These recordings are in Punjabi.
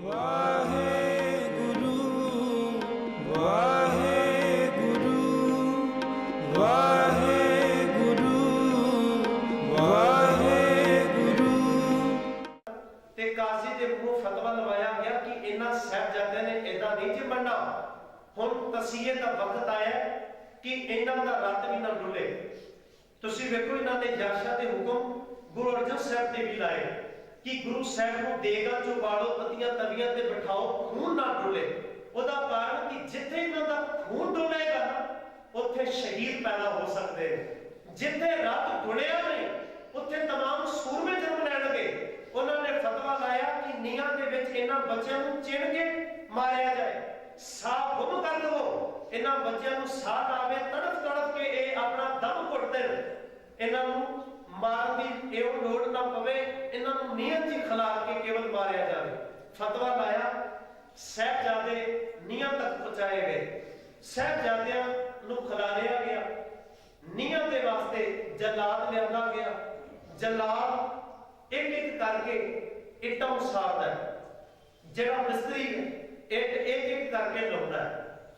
ਵਾਹਿਗੁਰੂ ਵਾਹਿਗੁਰੂ ਵਾਹਿਗੁਰੂ ਵਾਹਿਗੁਰੂ। ਤੇ ਕਾਜ਼ੀ ਦੇ ਮੂੰਹੋਂ ਫਤਵਾ ਲਵਾਇਆ ਗਿਆ ਕਿ ਇਹਨਾਂ ਸਾਹਿਬਜ਼ਾਦਿਆਂ ਨੇ ਇਦਾਂ ਨਹੀਂ ਜੀ ਬਣਨਾ। ਹੁਣ ਤਸੀਹੇ ਦਾ ਵਕਤ ਆਇਆ ਕਿ ਇਹਨਾਂ ਦਾ ਰੱਤ ਵੀ ਨਾ ਡੁੱਲੇ। ਤੁਸੀਂ ਵੇਖੋ ਇਹਨਾਂ ਨੇ ਯਾਸ਼ਾ ਦੇ ਹੁਕਮ ਗੁਰੂ ਅਰਜਨ ਸਾਹਿਬ ਦੇ ਵੀ ਲਾਏ ਕਿ ਗੁਰੂ ਸਾਹਿਬ ਨੂੰ ਦੇਗਾ ਚੋਂ ਬਾੜੋ ਪਤੀਆਂ ਤਵੀਆਂ ਤੇ ਬਿਠਾਓ, ਖੂਨ ਨਾ ਡੁੱਲੇ। ਉਹਦਾ ਕਾਰਨ ਕਿ ਜਿੱਥੇ ਇਹਨਾਂ ਦਾ ਖੂਨ ਡੁੱਲੇਗਾ ਨਾ ਉੱਥੇ ਸ਼ਹੀਦ ਪੈਦਾ ਹੋ ਸਕਦੇ ਨੇ। ਜਿੱਥੇ ਰੱਤ ਡੁੱਲਿਆ ਨਹੀਂ ਉੱਥੇ तमाम ਸੂਰਮੇ ਜਨਮ ਲੈਣਗੇ। ਉਹਨਾਂ ਨੇ ਫਤਵਾ ਲਾਇਆ ਕਿ ਨੀਹਾਂ ਦੇ ਵਿੱਚ ਇਹਨਾਂ ਬੱਚਿਆਂ ਨੂੰ ਚਿਣ ਕੇ ਮਾਰਿਆ ਜਾਏ, ਸਾਹ ਗੁੰਮ ਕਰ ਲਵੋ। ਇਹਨਾਂ ਬੱਚਿਆਂ ਨੂੰ ਸਾਹ ਨਾ ਆਵੇ, ਤੜਫ ਤੜਫ ਕੇ ਇਹ ਆਪਣਾ ਦਮ ਘੁੱਟਦੇ ਨੇ। ਇਹਨਾਂ ਨੂੰ ਮਾਰਨ ਦੀ ਇਹੋ ਲੋੜ ਨਾ ਪਵੇ, ਇਹਨਾਂ ਨੂੰ ਨੀਹਾਂ 'ਚ ਖਿਲਾ ਕੇ ਕੇਵਲ ਮਾਰਿਆ ਜਾਵੇ। ਫਤਵਾ ਲਾਇਆ, ਸਾਹਿਬਜ਼ਾਦੇ ਨੀਹਾਂ ਤੱਕ ਪਹੁੰਚਾਏ ਗਏ। ਸਾਹਿਬਜ਼ਾਦਿਆਂ ਨੂੰ ਖਿਲਾਰਿਆ ਗਿਆ। ਨੀਹਾਂ ਦੇ ਵਾਸਤੇ ਜਲਾਦ ਲਿਆਂਦਾ ਗਿਆ। ਜਲਾਦ ਇੱਕ ਇੱਕ ਕਰਕੇ ਇੱਟਾਂ ਉਸਾਰਦਾ ਹੈ। ਜਿਹੜਾ ਮਿਸਤਰੀ ਹੈ ਇੱਟ ਇੱਕ ਇੱਕ ਕਰਕੇ ਲਾਉਂਦਾ ਹੈ।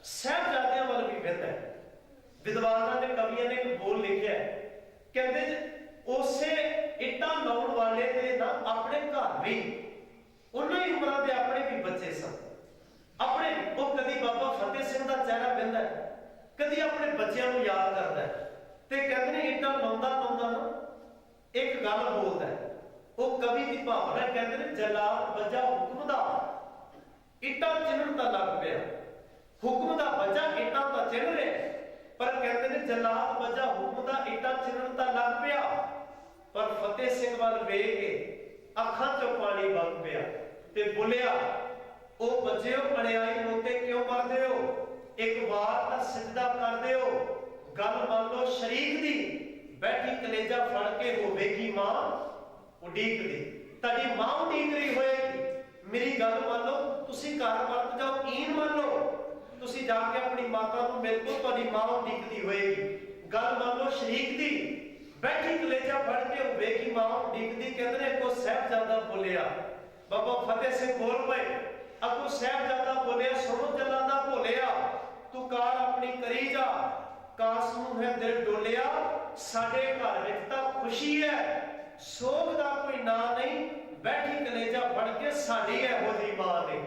ਸਾਹਿਬਜ਼ਾਦਿਆਂ ਵੱਲ ਵੀ ਵੇਖਦਾ ਹੈ। ਵਿਦਵਾਨਾਂ ਨੇ ਕਵੀਆਂ ਨੇ ਇੱਕ ਬੋਲ ਲਿਖਿਆ, ਕਹਿੰਦੇ ਉਸੇ ਇੱਟਾਂ ਲਾਉਣ ਵਾਲੇ ਦੇ ਨਾ ਆਪਣੇ ਘਰ ਵੀ ਉਹਨਾਂ ਹੀ ਉਮਰਾਂ ਦੇ ਆਪਣੇ ਵੀ ਬੱਚੇ ਸਨ। ਆਪਣੇ ਉਹ ਕਦੀ ਬਾਬਾ ਫਤਿਹ ਸਿੰਘ ਦਾ ਚਿਹਰਾ ਵੇਖਦਾ ਹੈ, ਕਦੀ ਆਪਣੇ ਬੱਚਿਆਂ ਨੂੰ ਯਾਦ ਕਰਦਾ ਹੈ। ਤੇ ਕਹਿੰਦੇ ਨੇ ਇੱਟਾਂ ਲਾਉਂਦਾ ਲਾਉਂਦਾ ਨਾ ਇੱਕ ਗੱਲ ਬੋਲਦਾ ਹੈ। ਉਹ ਕਵੀ ਦੀ ਭਾਵਨਾ, ਕਹਿੰਦੇ ਨੇ ਜਲਾਦ ਵੱਜਾ ਹੁਕਮ ਦਾ, ਇੱਟਾਂ ਚਿਣਨ ਦਾ ਲੱਗ ਪਿਆ। ਹੁਕਮ ਦਾ ਵੱਜਾ, ਇੱਟਾਂ ਤਾਂ ਚਿਣ ਰਿਹਾ, ਪਰ ਕਹਿੰਦੇ ਨੇ ਜਲਾਦ ਵੱਜਾ ਹੁਕਮ ਦਾ, ਇੱਟਾਂ ਚਿਣਨ ਦਾ ਲੱਗ ਪਿਆ। ਪਰ ਫਤਿਹ ਸਿੰਘ ਵੱਲ ਵੇਖ ਕੇ ਅੱਖਾਂ 'ਚੋਂ ਪਾਣੀ ਵਗ ਪਿਆ ਤੇ ਬੋਲਿਆ, ਉਹ ਬੱਚਿਓ ਅਣਿਆਈ ਮੋਤੇ ਕਿਉਂ ਮਰਦੇ ਹੋ? ਇੱਕ ਵਾਰ ਤਾਂ ਸਿਜਦਾ ਕਰ ਦਿਓ। ਗੱਲ ਮੰਨ ਲਓ ਸ਼ਰੀਕ ਦੀ, ਬੈਠੀ ਕਲੇਜਾ ਫੜ ਕੇ ਹੋਵੇਗੀ ਮਾਂ ਉਡੀਕਦੀ। ਤੁਹਾਡੀ ਮਾਂ ਉਡੀਕ ਰਹੀ ਹੋਏਗੀ। ਮੇਰੀ ਗੱਲ ਮੰਨ ਲਓ, ਤੁਸੀਂ ਘਰ ਪਰਤ ਜਾਓ, ਈਨ ਮੰਨ ਲਓ, ਤੁਸੀਂ ਜਾ ਕੇ ਆਪਣੀ ਮਾਤਾ ਨੂੰ ਮਿਲ ਲਓ, ਤੁਹਾਡੀ ਮਾਂ ਉਡੀਕਦੀ ਹੋਏਗੀ। ਗੱਲ ਮੰਨ ਲਓ ਸ਼ਰੀਕ ਦੀ, ਬੈਠੀ ਕਲੇਜਾ ਫੜ ਕੇ ਹੋਵੇਗੀ ਮਾਂ ਉਡੀਕਦੀ। ਕਹਿੰਦੇ ਨੇ ਕੋ ਸਾਹਿਬਜ਼ਾਦਾ ਬੋਲਿਆ, ਬਾਬਾ ਫਤਿਹ ਸਿੰਘ ਬੋਲ ਪਏ, ਅੱਗੋਂ ਸਾਹਿਬਜ਼ਾਦਾ ਬੋਲਿਆ, ਸੁਣੋ ਜਲਾਦਾ ਭੋਲਿਆ, ਤੂੰ ਕਾਰ ਆਪਣੀ ਕਰੀ ਜਾ, ਕਾਸ ਨੂੰ ਹੈ ਦਿਲ ਡੋਲਿਆ। ਸਾਡੇ ਘਰ ਵਿੱਚ ਤਾਂ ਖੁਸ਼ੀ ਹੈ, ਸੋਗ ਦਾ ਕੋਈ ਨਾਂ ਨਹੀਂ, ਬੈਠੀ ਕਲੇਜਾ ਫੜ ਕੇ ਸਾਡੀ ਇਹੋ ਜਿਹੀ ਮਾਂ ਨੇ।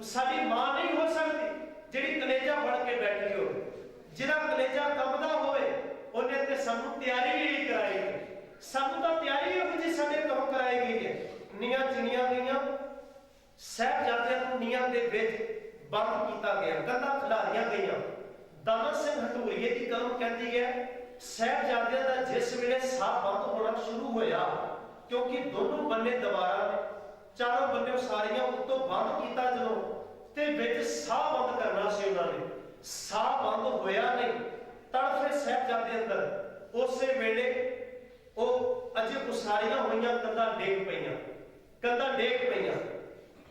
ਸਾਡੀ ਮਾਂ ਨਹੀਂ ਹੋ ਸਕਦੀ ਜਿਹੜੀ ਕਲੇਜਾ ਫੜ ਕੇ ਬੈਠੀ ਹੋਵੇ। ਜਿਹਦਾ ਕਲੇਜਾ ਕੰਬਦਾ ਹੋਵੇ ਉਹਨੇ ਤੇ ਸਾਨੂੰ ਤਿਆਰੀ ਜਿਹੜੀ ਕਰਾਈ ਹੈ। ਸਾਨੂੰ ਤਾਂ ਤਿਆਰੀ ਇਹੋ ਜਿਹੀ ਸਾਡੇ ਕੰਮ ਕਰਾਈ ਗਈ ਹੈ। ਨੀਆਂ ਚਿਣੀਆਂ ਗਈਆਂ, ਸਾਹਿਬਜ਼ਾਦਿਆਂ ਨੂੰ ਨੀਆਂ ਦੇ ਵਿੱਚ ਬੰਦ ਕੀਤਾ ਗਿਆ, ਕੰਧਾਂ ਖਿਲਾਰੀਆਂ ਗਈਆਂ। ਦਾਨਾ ਸਿੰਘ ਹਟੂਰੀਏ ਦੀ ਕਲਮ ਕਹਿੰਦੀ ਹੈ, ਸਾਹਿਬਜ਼ਾਦਿਆਂ ਦਾ ਜਿਸ ਵੇਲੇ ਸਾਹ ਬੰਦ ਹੋਣਾ ਸ਼ੁਰੂ ਹੋਇਆ, ਕਿਉਂਕਿ ਦੋਨੋਂ ਬੰਨੇ ਦੀਵਾਰਾਂ ਨੇ, ਚਾਰੋਂ ਬੰਨੇ ਸਾਰੀਆਂ ਉੱਤੋਂ ਬੰਦ ਕੀਤਾ ਜਦੋਂ, ਤੇ ਵਿੱਚ ਸਾਹ ਬੰਦ ਕਰਨਾ ਸੀ ਉਹਨਾਂ ਨੇ। ਸਾਹ ਬੰਦ ਹੋਇਆ ਨਹੀਂ, ਤੜਫੇ ਸਾਹਿਬਜ਼ਾਦੇ ਅੰਦਰ। ਉਸੇ ਵੇਲੇ ਉਹ ਅਜੇ ਉਸਾਰੀਆਂ ਹੋਈਆਂ ਕੰਧਾਂ ਡੇਗ ਪਈਆਂ, ਕੰਧਾਂ ਡੇਗ ਪਈਆਂ,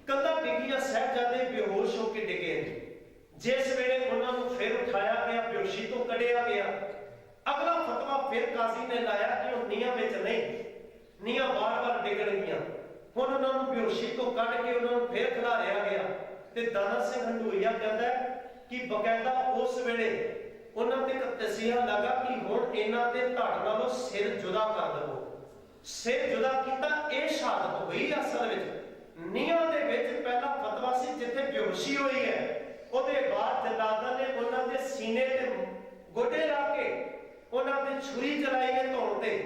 ਕੰਧਾਂ ਡਿੱਗੀਆਂ, ਸਾਹਿਬਜ਼ਾਦੇ ਬੇਹੋਸ਼ ਹੋ ਕੇ ਡਿੱਗੇ। ਜਿਸ ਵੇਲੇ ਉਹਨਾਂ ਨੂੰ ਫਿਰ ਉਠਾਇਆ ਗਿਆ, ਬੇਹੋਸ਼ੀ ਤੋਂ ਕੱਢਿਆ ਗਿਆ, ਅਗਲਾ ਫਤਵਾ ਫਿਰ ਕਾਜ਼ੀ ਨੇ ਲਾਇਆ ਕਿ ਉਹ ਨੀਹਾਂ ਵਿੱਚ ਨਹੀਂ, ਨੀਹਾਂ ਵਾਰ-ਵਾਰ ਡਿੱਗਣਗੀਆਂ। ਹੁਣ ਉਹਨਾਂ ਨੂੰ ਬੇਹੋਸ਼ੀ ਤੋਂ ਕੱਢ ਕੇ ਉਹਨਾਂ ਨੂੰ ਫਿਰ ਖਿਲਾਰਿਆ ਗਿਆ। ਤੇ ਦਾਨਾ ਸਿੰਘ ਹੰਡੂਰੀਆ ਕਹਿੰਦਾ ਕਿ ਬਕਾਇਦਾ ਉਸ ਵੇਲੇ ਉਹਨਾਂ ਤੇ ਇੱਕ ਤਸੀਹਾ ਲੱਗਾ ਕਿ ਹੁਣ ਇਹਨਾਂ ਦੇ ਧੜ ਨਾਲੋਂ ਸਿਰ ਜੁਦਾ ਕਰ ਦੇਵੋ। ਸਿਰ ਜੁਦਾ ਕੀਤਾ, ਇਹ ਸ਼ਹਾਦਤ ਹੋਈ। ਅਸਲ ਵਿੱਚ ਨੀਹਾਂ ਦੇ ਵਿੱਚ ਪਹਿਲਾ ਫਤਵਾ ਸੀ ਜਿੱਥੇ ਬੇਹੋਸ਼ੀ ਹੋਈ ਹੈ, ਉਹਦੇ ਬਾਅਦ ਜਲਾਦਾਂ ਨੇ ਉਹਨਾਂ ਦੇ ਸੀਨੇ ਤੇ ਗੋਡੇ ਰੱਖ ਕੇ ਉਹਨਾਂ ਤੇ ਛੁਰੀ ਚਲਾਈ ਗਈ, ਧੌਣ ਤੇ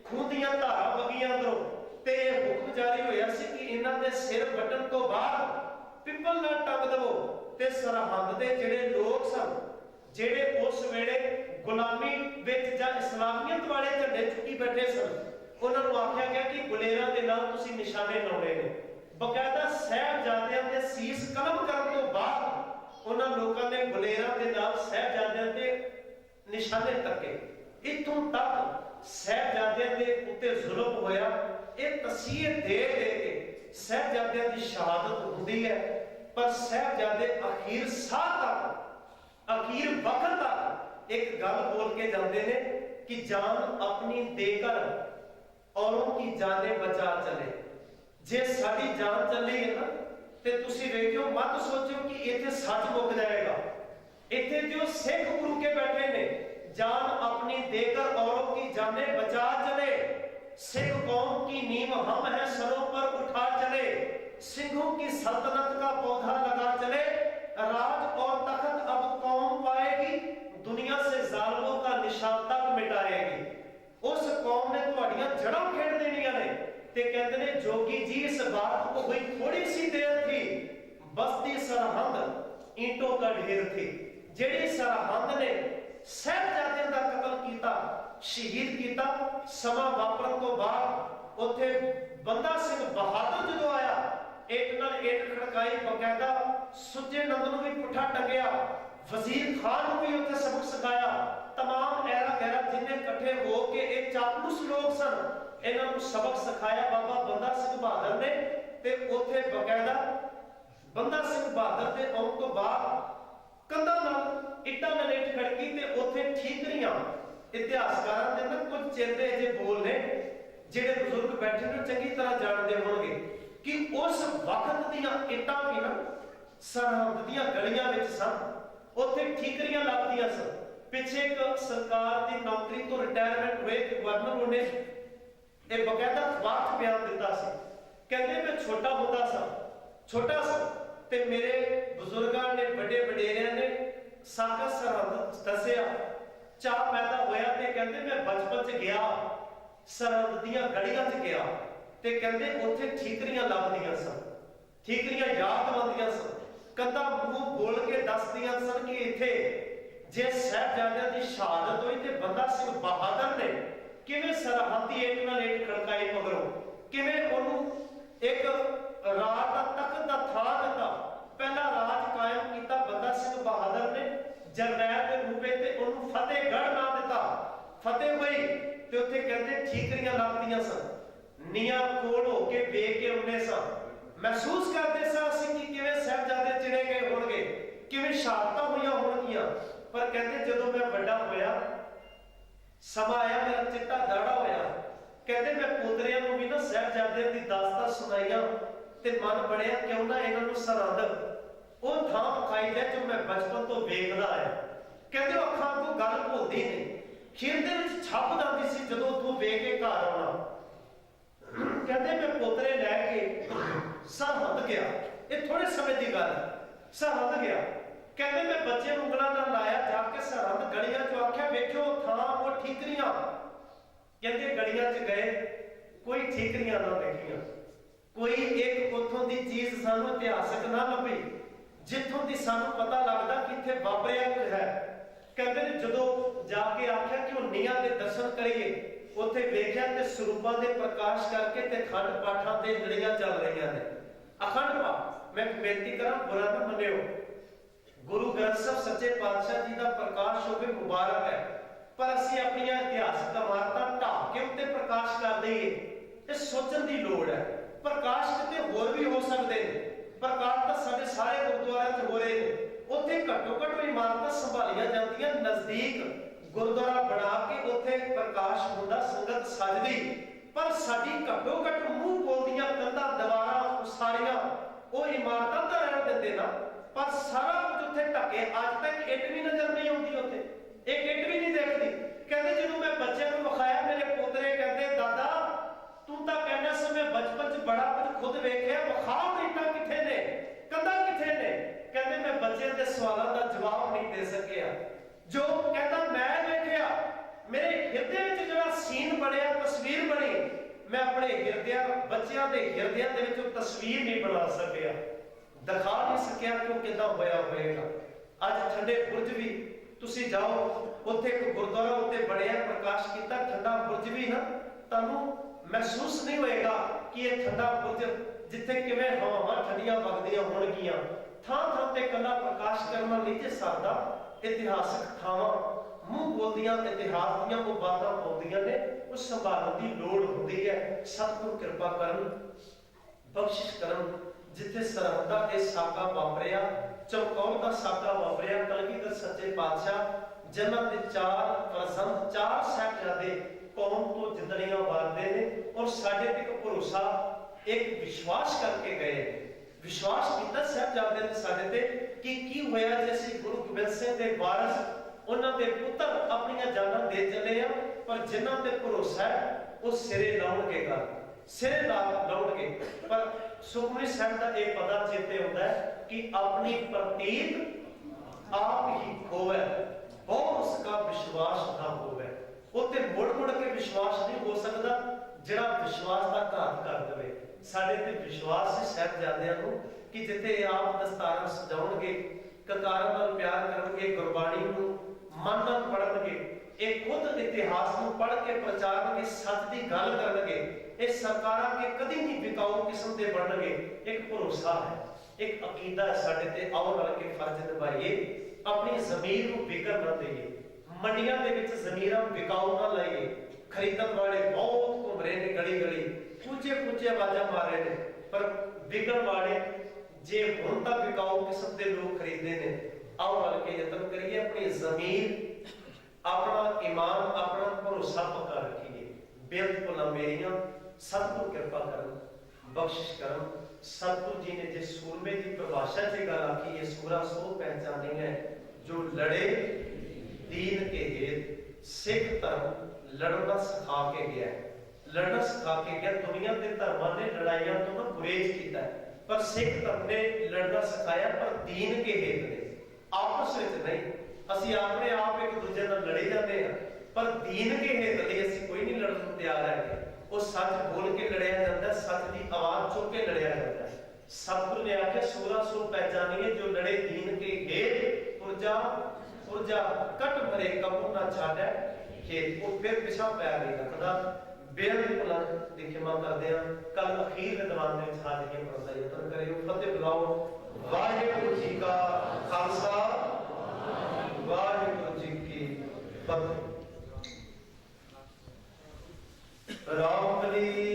ਖੂਨ ਦੀਆਂ ਧਾਰਾਂ ਵਗੀਆਂ ਅੰਦਰੋਂ, ਤੇ ਇਹ ਹੁਕਮ ਜਾਰੀ ਹੋਇਆ ਸੀ ਕਿ ਇਹਨਾਂ ਦੇ ਸਿਰ ਵੱਢਣ ਤੋਂ ਬਾਅਦ ਪਿੱਪਲ ਨਾਲ ਟੰਗ ਦੇਵੋ। ਤੇ ਸਰਹੰਦ ਦੇ ਜਿਹੜੇ ਲੋਕ ਸਨ, ਜਿਹੜੇ ਉਸ ਵੇਲੇ ਗੁਲਾਮੀ ਵਿੱਚ ਜਾਂ ਇਸਲਾਮੀਅਤ ਵਾਲੇ ਝੰਡੇ ਚੁੱਕੀ ਬੈਠੇ ਸਨ, ਉਹਨਾਂ ਨੂੰ ਆਖਿਆ ਗਿਆ ਕਿ ਗੁਲੇਰਾਂ ਦੇ ਨਾਲ ਤੁਸੀਂ ਨਿਸ਼ਾਨੇ ਲਾਉਣੇ ਨੇ। ਬਕਾਇਦਾ ਸਾਹਿਬਜ਼ਾਦਿਆਂ ਦੇ ਸੀਸ ਕਲਮ ਕਰਨ ਤੋਂ ਬਾਅਦ ਉਹਨਾਂ ਲੋਕਾਂ ਨੇ ਗੁਲੇਰਾਂ ਦੇ ਨਾਲ ਸਾਹਿਬਜ਼ਾਦਿਆਂ ਤੇ ਨਿਸ਼ਾਨੇ ਤੱਕੇ। ਇੱਥੋਂ ਤੱਕ ਸਾਹਿਬਜ਼ਾਦਿਆਂ ਦੇ ਉੱਤੇ ਜ਼ੁਲਮ ਹੋਇਆ। ਇਹ ਤਸੀਹੇ ਦੇ ਕੇ ਸਾਹਿਬਜ਼ਾਦਿਆਂ ਦੀ ਸ਼ਹਾਦਤ ਹੁੰਦੀ ਹੈ, ਪਰ ਸਾਹਿਬਜ਼ਾਦੇ ਅਖੀਰ ਸਾਹ ਤੱਕ, ਅਖੀਰ ਵਕਤ तक एक गल बोल के जाते हैं कि जान अपनी देकर औरों की जाने बचा चले। जे साडी जान चली है ना ਤੇ ਤੁਸੀਂ ਵੇਖਿਓ, ਮਤ ਸੋਚੋ ਕਿ ਇੱਥੇ ਸੱਚ ਮੁੱਕ ਜਾਏਗਾ। ਇੱਥੇ ਜੋ ਸਿੱਖ ਗੁਰੂ ਕੇ ਬੈਠੇ ਨੇ, जान अपनी देकर औरों की जाने बचा चले, सिख कौम की नींव हम है सरों पर उठा चले, सिंहों की सल्तनत का पौधा लगा चले, राज और तख्त अब कौम पाएगी, दुनिया से जालिमों का निशान तक मिटाएगी। उस कौम ने तुहाड़ियां जड़ां खेड़ देनियां ने। ते कहते ने जोगी जी इस बात को हुई थोड़ी सी देर थी, बस्ती सरहंद ईंटों का ढेर थी। जेड़ी सरहंद ने ਸਾਹਿਬਜ਼ਾਦਿਆਂ ਦਾ ਕਤਲ ਕੀਤਾ, ਸ਼ਹੀਦ ਕੀਤਾ, ਸਮਾਂ ਵਾਪਰਨ ਤੋਂ ਬਾਅਦ ਉੱਥੇ ਬੰਦਾ ਸਿੰਘ ਬਹਾਦਰ ਜਦੋਂ ਆਇਆ, ਇੱਕ ਨਾਲ ਇੱਕ ਖੜਕਾਈ, ਬਕਾਇਦਾ ਸੁੱਜੇ ਨੰਦ ਨੂੰ ਵੀ ਪੁੱਠਾ ਟੰਗਿਆ, ਵਜ਼ੀਰ ਖਾਨ ਨੂੰ ਵੀ ਉੱਥੇ ਸਬਕ ਸਿਖਾਇਆ। तमाम ਐਰਾ ਗੈਰਾ ਜਿੰਨੇ ਇਕੱਠੇ ਹੋ ਕੇ ਇਹ ਚਾਪਲੂਸ ਲੋਕ ਸਨ, ਇਹਨਾਂ ਨੂੰ ਸਬਕ ਸਿਖਾਇਆ ਬਾਬਾ ਬੰਦਾ ਸਿੰਘ ਬਹਾਦਰ ਨੇ। ਤੇ ਉੱਥੇ ਬਕਾਇਦਾ ਬੰਦਾ ਸਿੰਘ ਬਹਾਦਰ ਦੇ ਆਉਣ ਤੋਂ ਬਾਅਦ ਕੰਧਾਂ ਨਾਲ ਇੱਟਾਂ ਨਾਲ ਇੱਟ ਖੜਕੀ ਤੇ ਉੱਥੇ ਠੀਕਰੀਆਂ। ਇਤਿਹਾਸਕਾਰਾਂ ਦੇ ਨਾ ਕੁਝ ਚੇਤੇ ਜੇ ਬੋਲ ਨੇ, ਜਿਹੜੇ ਬਜ਼ੁਰਗ ਬੈਠੇ ਨੇ ਚੰਗੀ ਤਰ੍ਹਾਂ ਜਾਣਦੇ ਹੋਣਗੇ ਕਿ ਉਸ ਵਕਤ ਦੀਆਂ ਇੱਟਾਂ ਵੀ ਨਾ ਸਰਹੰਦ ਦੀਆਂ ਗਲੀਆਂ ਵਿੱਚ ਸਨ, ਉੱਥੇ ਠੀਕਰੀਆਂ ਲੱਭਦੀਆਂ ਸਨ। ਪਿੱਛੇ ਇੱਕ ਸਰਕਾਰ ਦੀ ਨੌਕਰੀ ਤੋਂ ਰਿਟਾਇਰਮੈਂਟ ਹੋਏ ਗਵਰਨਰ ਉਹਨੇ ਇਹ ਬਕਾਇਦਾ ਅਖਬਾਰ 'ਚ ਬਿਆਨ ਦਿੱਤਾ ਸੀ। ਕਹਿੰਦੇ ਮੈਂ ਛੋਟਾ ਹੁੰਦਾ ਸਾਂ ਤੇ ਮੇਰੇ ਬਜ਼ੁਰਗਾਂ ਨੇ, ਵੱਡੇ ਵਡੇਰਿਆਂ ਨੇ ਸਾਕਾ ਸਰਹੰਦ ਦੱਸਿਆ, ਚਾਹ ਪੈਦਾ ਹੋਇਆ। ਤੇ ਕਹਿੰਦੇ ਮੈਂ ਬਚਪਨ 'ਚ ਗਿਆ, ਸਰਹੰਦ ਦੀਆਂ ਗਲੀਆਂ 'ਚ ਗਿਆ ਤੇ ਕਹਿੰਦੇ ਉੱਥੇ ਠੀਕਰੀਆਂ ਲੱਭਦੀਆਂ ਸਨ, ਠੀਕਰੀਆਂ ਯਾਦ ਆਉਂਦੀਆਂ ਸਨ, ਕੰਧਾਂ ਮੂੰਹ ਬੋਲ ਕੇ ਦੱਸਦੀਆਂ ਸਨ ਕਿ ਇੱਥੇ ਜੇ ਸਾਹਿਬਜ਼ਾਦਿਆਂ ਦੀ ਸ਼ਹਾਦਤ ਹੋਈ ਤੇ ਬੰਦਾ ਸਿੰਘ ਬਹਾਦਰ ਨੇ ਕਿਵੇਂ ਸਰਹੰਦੀ ਇੱਕ ਨਾਲ ਇੱਕ ਖੜਕਾਈ, ਮਗਰੋਂ ਕਿਵੇਂ ਉਹਨੂੰ ਇੱਕ ਰਾਜ ਦਾ ਤਖਤ ਦਾ ਥਾਂ ਦਿੱਤਾ। ਪਹਿਲਾ ਰਾਜ ਕਾਇਮ ਕੀਤਾ ਬੰਦਾ ਸਿੰਘ ਬਹਾਦਰ ਨੇ ਜਰਨੈਲ ਦੇ ਰੂਪ ਵਿੱਚ, ਤੇ ਉਹਨੂੰ ਫਤਿਹਗੜ੍ਹ ਨਾਂ ਦਿੱਤਾ। ਫਤਿਹ ਹੋਈ ਤੇ ਉੱਥੇ ਕਹਿੰਦੇ ਠੀਕਰੀਆਂ ਲੱਭਦੀਆਂ ਸਨ, ਨੀਆਂ ਕੋਲ ਹੋ ਕੇ ਵੇਖ ਕੇ ਆਉਂਦੇ ਸਾਂ, ਮਹਿਸੂਸ ਕਰਦੇ ਸਾਂ ਅਸੀਂ ਕਿ ਕਿਵੇਂ ਸਾਹਿਬਜ਼ਾਦੇ ਚਿਣੇ ਗਏ ਹੋਣਗੇ, ਕਿਵੇਂ ਸ਼ਹਾਦਤਾਂ ਹੋਈਆਂ ਹੋਣਗੀਆਂ। ਪਰ ਕਹਿੰਦੇ ਜਦੋਂ ਮੈਂ ਵੱਡਾ ਹੋਇਆ, ਸਮਾਂ ਆਇਆ, ਮੇਰਾ ਚਿੱਟਾ ਦਾੜਾ ਹੋਇਆ, ਕਹਿੰਦੇ ਮੈਂ ਪੋਤਰਿਆਂ ਨੂੰ ਵੀ ਨਾ ਸਾਹਿਬਜ਼ਾਦਿਆਂ ਦੀ ਦਾਸਤਾਨ ਸੁਣਾਈਆਂ ਤੇ ਮਨ ਬਣਿਆ ਕਿਉਂ ਨਾ ਇਹਨਾਂ ਨੂੰ ਸਰਹੰਦ ਉਹ ਥਾਂ ਵਿਖਾਈ ਦੇ ਜੋ ਮੈਂ ਬਚਪਨ ਤੋਂ ਵੇਖਦਾ ਆਇਆ। ਕਹਿੰਦੇ ਉਹ ਅੱਖਾਂ ਤੋਂ ਗੱਲ ਭੁੱਲਦੀ ਨਹੀਂ, ਖੀਰ ਦੇ ਵਿੱਚ ਛੱਪ ਜਾਂਦੀ ਸੀ ਜਦੋਂ ਉੱਥੋਂ ਵੇਖ ਕੇ ਘਰ ਆਉਣਾ। ਕਹਿੰਦੇ ਮੈਂ ਪੋਤਰੇ ਲੈ ਕੇ ਸਰਹੰਦ ਗਿਆ, ਇਹ ਥੋੜੇ ਸਮੇਂ ਦੀ ਗੱਲ, ਸਰਹੰਦ ਗਿਆ। ਕਹਿੰਦੇ ਮੈਂ ਬੱਚੇ ਨੂੰ ਉਂਗਲਾਂ ਨਾਲ ਲਾਇਆ, ਜਾ ਕੇ ਸਰਹੰਦ ਗਲੀਆਂ 'ਚ ਆਖਿਆ ਵੇਖਿਓ ਥਾਂ ਉਹ ਠੀਕਰੀਆਂ। ਕਹਿੰਦੇ ਗਲੀਆਂ 'ਚ ਗਏ, ਕੋਈ ਠੀਕਰੀਆਂ ਨਾ ਵੇਖੀਆਂ, ਕੋਈ ਇੱਕ ਉੱਥੋਂ ਦੀ ਚੀਜ਼ ਸਾਨੂੰ ਇਤਿਹਾਸਕ ਨਾ ਲੱਭੀ ਜਿੱਥੋਂ ਦੀ ਸਾਨੂੰ ਪਤਾ ਲੱਗਦਾ ਕਿ ਇੱਥੇ ਵਾਪਰਿਆ ਕੁਝ ਹੈ। ਕਹਿੰਦੇ ਨੇ ਜਦੋਂ ਜਾ ਕੇ ਆਖਿਆ ਕਿ ਉਹ ਨੀਹਾਂ ਦੇ ਦਰਸ਼ਨ ਕਰੀਏ, ਉੱਥੇ ਵੇਖਿਆ ਤੇ ਸਰੂਪਾਂ ਦੇ ਪ੍ਰਕਾਸ਼ ਕਰਕੇ ਤੇ ਖੰਡ ਪਾਠਾਂ ਦੇ ਲੜੀਆਂ ਚੱਲ ਰਹੀਆਂ ਨੇ। ਅਖੰਡ ਪਾਠ, ਮੈਂ ਬੇਨਤੀ ਕਰਾਂ ਬੁਰਾ ਨਾ ਮੰਨਿਓ, ਗੁਰੂ ਗ੍ਰੰਥ ਸਾਹਿਬ ਸੱਚੇ ਪਾਤਸ਼ਾਹ ਜੀ ਦਾ ਪ੍ਰਕਾਸ਼ ਹੋਵੇ, ਮੁਬਾਰਕ ਹੈ, ਪਰ ਅਸੀਂ ਆਪਣੀਆਂ ਇਤਿਹਾਸਕ ਇਮਾਰਤਾਂ ਢਾਹ ਕੇ ਉੱਤੇ ਪ੍ਰਕਾਸ਼ ਕਰ ਦਈਏ, ਇਹ ਸੋਚਣ ਦੀ ਲੋੜ ਹੈ। ਪ੍ਰਕਾਸ਼ ਕਿਤੇ ਹੋਰ ਵੀ ਹੋ ਸਕਦੇ ਨੇ, ਪ੍ਰਕਾਸ਼ ਤਾਂ ਸਾਡੇ ਸਾਰੇ ਗੁਰਦੁਆਰਿਆਂ 'ਚ ਹੋ ਰਹੇ ਨੇ, ਉੱਥੇ ਘੱਟੋ ਘੱਟ ਇਮਾਰਤਾਂ ਸੰਭਾਲੀਆਂ ਜਾਂਦੀਆਂ, ਨਜ਼ਦੀਕ ਗੁਰਦੁਆਰਾ ਬਣਾ ਕੇ ਉੱਥੇ ਪ੍ਰਕਾਸ਼ ਹੁੰਦਾ, ਸੰਗਤ ਸਜਦੀ। ਪਰ ਸਾਡੀ ਘੱਟੋ ਘੱਟ ਮੂੰਹ ਬੋਲਦੀਆਂ ਕੰਧਾਂ, ਦੀਵਾਰਾਂ ਉਸਾਰੀਆਂ, ਉਹ ਇਮਾਰਤਾਂ ਤਾਂ ਰਹਿਣ ਦਿੰਦੇ ਨਾ, ਪਰ ਸਾਰਾ ਕੁਝ ਉੱਥੇ ਢੱਕੇ। ਅੱਜ ਤੱਕ ਇੱਟ ਵੀ ਨਜ਼ਰ ਨਹੀਂ ਆਉਂਦੀ ਉੱਥੇ, ਇੱਕ ਇੱਟ ਵੀ ਨਹੀਂ ਦੇਖਦੀ। ਕਹਿੰਦੇ ਜਦੋਂ ਮੈਂ ਬੱਚਿਆਂ ਨੂੰ ਵਿਖਾਇਆ, ਮੇਰੇ ਪੋਤਰੇ ਕਹਿੰਦੇ ਦਾਦਾ ਤੂੰ ਤਾਂ ਕਹਿੰਦਾ ਸੀ ਮੈਂ ਬਚਪਨ 'ਚ ਬੜਾ ਕੁਝ ਖੁਦ ਵੇਖਿਆ, ਵਿਖਾਓ ਇੱਟਾਂ ਕਿੱਥੇ ਨੇ, ਕੰਧਾਂ ਕਿੱਥੇ ਨੇ। ਕਹਿੰਦੇ ਮੈਂ ਬੱਚਿਆਂ ਦੇ ਸਵਾਲਾਂ ਦਾ ਜਵਾਬ ਨਹੀਂ ਦੇ ਸਕਿਆ। ਜੋ ਕਹਿੰਦਾ ਮੈਂ ਵੇਖਿਆ, ਮੇਰੇ ਹਿਰਦੇ ਵਿੱਚ ਜਿਹੜਾ ਸੀਨ ਬਣਿਆ, ਤਸਵੀਰ ਬਣੀ, ਮੈਂ ਆਪਣੇ ਹਿਰਦਿਆਂ, ਬੱਚਿਆਂ ਦੇ ਹਿਰਦਿਆਂ ਦੇ ਵਿੱਚ ਉਹ ਤਸਵੀਰ ਨਹੀਂ ਬਣਾ ਸਕਿਆ, ਦਿਖਾ ਨਹੀਂ ਸਕਿਆ ਕਿ ਉਹ ਕਿੱਦਾਂ ਹੋਇਆ ਹੋਏਗਾ। ਅੱਜ ਠੰਡੇ ਬੁਰਜ ਵੀ ਤੁਸੀਂ ਜਾਓ, ਉੱਥੇ ਇੱਕ ਗੁਰਦੁਆਰਾ ਉੱਤੇ ਬਣਿਆ, ਪ੍ਰਕਾਸ਼ ਕੀਤਾ, ਠੰਡਾ ਬੁਰਜ ਵੀ ਨਾ, ਤੁਹਾਨੂੰ ਮਹਿਸੂਸ ਨਹੀਂ ਹੋਏਗਾ ਕਿ ਇਹ ਠੰਡਾ ਬੁਰਜ ਜਿੱਥੇ ਕਿਵੇਂ ਹਵਾਵਾਂ ਠੰਡੀਆਂ ਵਗਦੀਆਂ ਹੋਣਗੀਆਂ। ਥਾਂ ਥਾਂ ਤੇ ਕੱਲਾ ਪ੍ਰਕਾਸ਼ ਕਰਨ ਨਾਲ ਨਹੀਂ ਜੇ ਸਰਦਾ, ਇਤਿਹਾਸਕ ਥਾਵਾਂ ਮੂੰਹ ਬੋਲਦੀਆਂ ਇਤਿਹਾਸ ਦੀਆਂ ਉਹ ਬਾਤਾਂ ਪਾਉਂਦੀਆਂ ਨੇ, ਉਹ ਸੰਭਾਲਣ ਦੀ ਲੋੜ ਹੁੰਦੀ ਹੈ। ਸਤਿਗੁਰ ਕਿਰਪਾ ਕਰਨ, ਬਖਸ਼ਿਸ਼ ਕਰਨ। ਜਿੱਥੇ ਸਰਹੰਦ ਦਾ ਇਹ ਸਾਕਾ ਵਾਪਰਿਆ, ਚਮਕੌਰ ਦਾ ਸਾਕਾ ਵਾਪਰਿਆ, ਕਲਗੀਧਰ ਸੱਚੇ ਪਾਤਸ਼ਾਹ ਜਨਮ ਦੇ 4 ਫਰਜ਼ੰਦ, 4 ਸਾਹਿਬਜ਼ਾਦੇ ਕੌਮ ਤੋਂ ਜਿੰਦੜੀਆਂ ਵਾਰਦੇ ਨੇ, ਔਰ ਸਾਡੇ ਤੇ ਇੱਕ ਭਰੋਸਾ, ਇੱਕ ਵਿਸ਼ਵਾਸ ਕਰਕੇ ਗਏ। विश्वास किया साहबजादे ने साडे ते कि की होया जे असीं गुरु गोबिंद सिंह दे वारस उन्हां दे पुत्तर अपनी जानां दे चले आ, पर जिन्हां ते भरोसा है वो सिरे लाउणगे गल सिरे लाउणगे। पर सुखमनी साहब का एक पता चेते होता है कि अपनी प्रतीत आप ही खोवे बहुत उसका विश्वास ना होवे। उत्ते मुड़ मुड़ के विश्वास नहीं हो सकता जिहड़ा विश्वास का घात कर देवे। साडे ते विश्वास है साहबजादियां नूं कि जिथे आप दस्तारां सजाउणगे, ककारां नाल प्यार करनगे, गुरबाणी नूं मन नाल पढ़नगे, एक खुद इतिहास नूं पढ़ के प्रचारनगे, सच की गल करनगे, ये सरकारां के कदी नहीं बिकाऊ किस्म दे बनणगे। एक भरोसा है, एक अकीदा है साडे ते। आओ रल के फर्ज निभाइए, अपनी ज़मीर नूं विकर ना देइए, मंडियां दे विच ज़मीरां बिकाऊ ना लाइए। खरीदण वाले बहुत घूम रहे ने गली गली, पूछे पूछे आवाज़ां मार रहे ने, पर विकण वाले जे हुण तां बिकाऊ किस्म दे लोग खरीदे ने। आओ रल के यतन करिए, अपनी ज़मीर, अपना ईमान, अपना भरोसा पक्का रखिए। बेअदब मेरियां सतगुर कृपा करन, बख्शिश करन। सतगुरु जी ने जिस सूरमे की परिभाषा च गल आखी है, सूरा सो पहचानी है जो लड़े दीन के हेत। सिख धर्म लड़ना सिखा के गया है, लड़ना सिखा के गया। दुनिया के धर्मां ने लड़ाइयां तो ना गुरेज किया है, पर सिख धर्म ने लड़ना सिखाया, पर दीन के हेत ने, आपस में नहीं। ਅਸੀਂ ਆਪਣੇ ਆਪ ਇੱਕ ਦੂਜੇ ਨਾਲ ਲੜੇ ਜਾਂਦੇ ਆ, ਪਰ ਦੀਨ ਕੇ ਹਿੱਤ ਲਈ ਅਸੀਂ ਕੋਈ ਨਹੀਂ ਲੜਨ ਨੂੰ ਤਿਆਰ ਹੈਗੇ। ਉਹ ਸੱਚ ਬੋਲ ਕੇ ਲੜਿਆ ਜਾਂਦਾ, ਸੱਚ ਦੀ ਆਵਾਜ਼ ਚੁੱਕ ਕੇ ਲੜਿਆ ਜਾਂਦਾ। ਸਤਿਗੁਰੂ ਨੇ ਆਖਿਆ ਸੂਰਾ ਸੋ ਪਹਿਚਾਨੀਏ ਜੋ ਲੜੇ ਦੀਨ ਕੇ ਹੇਤ, ਪੁਰਜਾ ਕਟ ਭਰੇ ਕਬੂ ਨਾ ਛਾੜੈ ਖੇਤ। ਉਹ ਫਿਰ ਪਿਛਾ ਪੈਰ ਨਹੀਂ ਰੱਖਦਾ। ਬੇਅਦਬੀ ਭੁੱਲਾਂ ਦੀ ਖਿਮਾ ਕਰਦੇ ਆ। ਕੱਲ ਅਖੀਰ ਦੇ ਦੀਵਾਨ ਦੇ ਵਿੱਚ ਹਾਜ਼ਰੀਆਂ ਭਰਨ ਦਾ ਯਤਨ ਕਰਿਓ। ਫਤਿਹ ਬੁਲਾਓ। ਵਾਹਿਗੁਰੂ ਜੀ ਕਾ ਖਾਲਸਾ, वाहिगुरु जी की फतेह। राम कली